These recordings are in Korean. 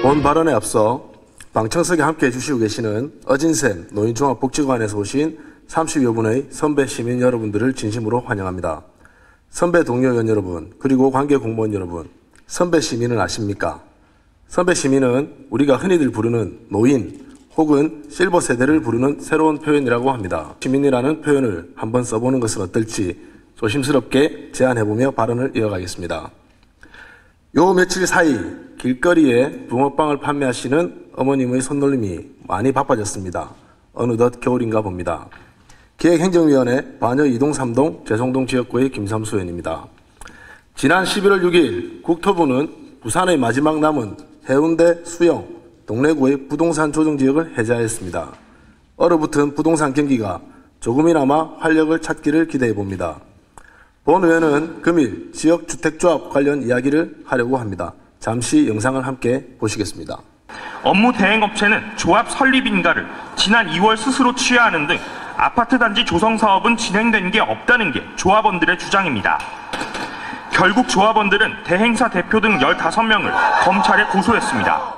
본 발언에 앞서 방청석에 함께해 주시고 계시는 어진샘 노인종합복지관에서 오신 30여 분의 선배 시민 여러분들을 진심으로 환영합니다. 선배 동료 의원 여러분, 그리고 관계 공무원 여러분, 선배 시민은 아십니까? 선배 시민은 우리가 흔히들 부르는 노인 혹은 실버 세대를 부르는 새로운 표현이라고 합니다. 시민이라는 표현을 한번 써보는 것은 어떨지 조심스럽게 제안해보며 발언을 이어가겠습니다. 요 며칠 사이 길거리에 붕어빵을 판매하시는 어머님의 손놀림이 많이 바빠졌습니다. 어느덧 겨울인가 봅니다. 기획행정위원회 반여 2동 3동 재송동 지역구의 김삼수 의원입니다. 지난 11월 6일 국토부는 부산의 마지막 남은 해운대, 수영, 동래구의 부동산 조정지역을 해제하였습니다. 얼어붙은 부동산 경기가 조금이나마 활력을 찾기를 기대해봅니다. 본 의원은 금일 지역주택조합 관련 이야기를 하려고 합니다. 잠시 영상을 함께 보시겠습니다. 업무 대행업체는 조합 설립 인가를 지난 2월 스스로 취하하는 등 아파트 단지 조성 사업은 진행된 게 없다는 게 조합원들의 주장입니다. 결국 조합원들은 대행사 대표 등 15명을 검찰에 고소했습니다.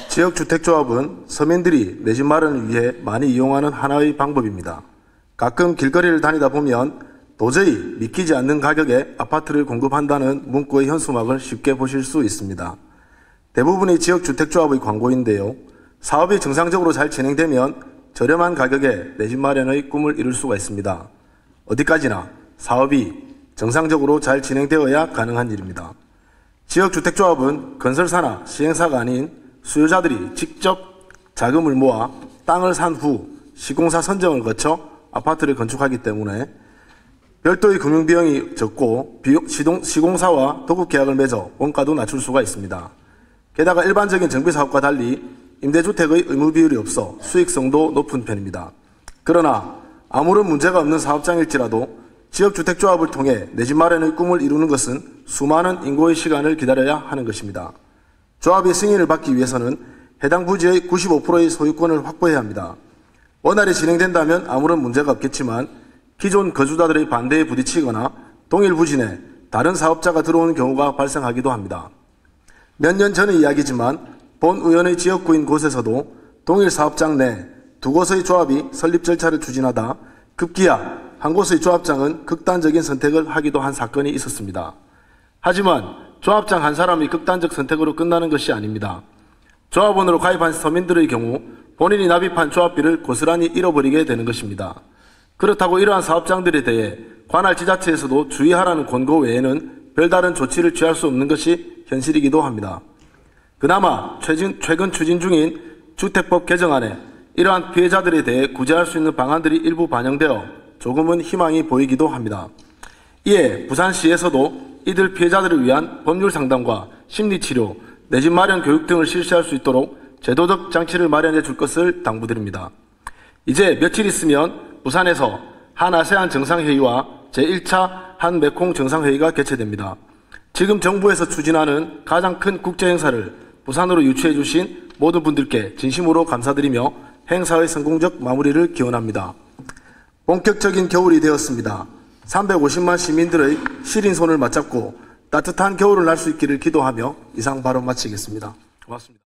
지역주택조합은 서민들이 내 집 마련을 위해 많이 이용하는 하나의 방법입니다. 가끔 길거리를 다니다 보면 도저히 믿기지 않는 가격에 아파트를 공급한다는 문구의 현수막을 쉽게 보실 수 있습니다. 대부분이 지역주택조합의 광고인데요. 사업이 정상적으로 잘 진행되면 저렴한 가격에 내 집 마련의 꿈을 이룰 수가 있습니다. 어디까지나 사업이 정상적으로 잘 진행되어야 가능한 일입니다. 지역주택조합은 건설사나 시행사가 아닌 수요자들이 직접 자금을 모아 땅을 산 후 시공사 선정을 거쳐 아파트를 건축하기 때문에 별도의 금융비용이 적고 시공사와 도급계약을 맺어 원가도 낮출 수가 있습니다. 게다가 일반적인 정비사업과 달리 임대주택의 의무비율이 없어 수익성도 높은 편입니다. 그러나 아무런 문제가 없는 사업장일지라도 지역주택조합을 통해 내 집 마련의 꿈을 이루는 것은 수많은 인고의 시간을 기다려야 하는 것입니다. 조합의 승인을 받기 위해서는 해당 부지의 95%의 소유권을 확보해야 합니다. 원활히 진행된다면 아무런 문제가 없겠지만 기존 거주자들의 반대에 부딪히거나 동일 부지 내 다른 사업자가 들어오는 경우가 발생하기도 합니다. 몇 년 전의 이야기지만 본 의원의 지역구인 곳에서도 동일 사업장 내 두 곳의 조합이 설립 절차를 추진하다 급기야 한 곳의 조합장은 극단적인 선택을 하기도 한 사건이 있었습니다. 하지만 조합장 한 사람이 극단적 선택으로 끝나는 것이 아닙니다. 조합원으로 가입한 서민들의 경우 본인이 납입한 조합비를 고스란히 잃어버리게 되는 것입니다. 그렇다고 이러한 사업장들에 대해 관할 지자체에서도 주의하라는 권고 외에는 별다른 조치를 취할 수 없는 것이 현실이기도 합니다. 그나마 최근 추진 중인 주택법 개정안에 이러한 피해자들에 대해 구제할 수 있는 방안들이 일부 반영되어 조금은 희망이 보이기도 합니다. 이에 부산시에서도 이들 피해자들을 위한 법률 상담과 심리치료, 내 집 마련 교육 등을 실시할 수 있도록 제도적 장치를 마련해 줄 것을 당부드립니다. 이제 며칠 있으면 부산에서 한아세안 정상회의와 제1차 한메콩 정상회의가 개최됩니다. 지금 정부에서 추진하는 가장 큰 국제행사를 부산으로 유치해 주신 모든 분들께 진심으로 감사드리며 행사의 성공적 마무리를 기원합니다. 본격적인 겨울이 되었습니다. 350만 시민들의 시린 손을 맞잡고 따뜻한 겨울을 날 수 있기를 기도하며 이상 발언 마치겠습니다. 고맙습니다.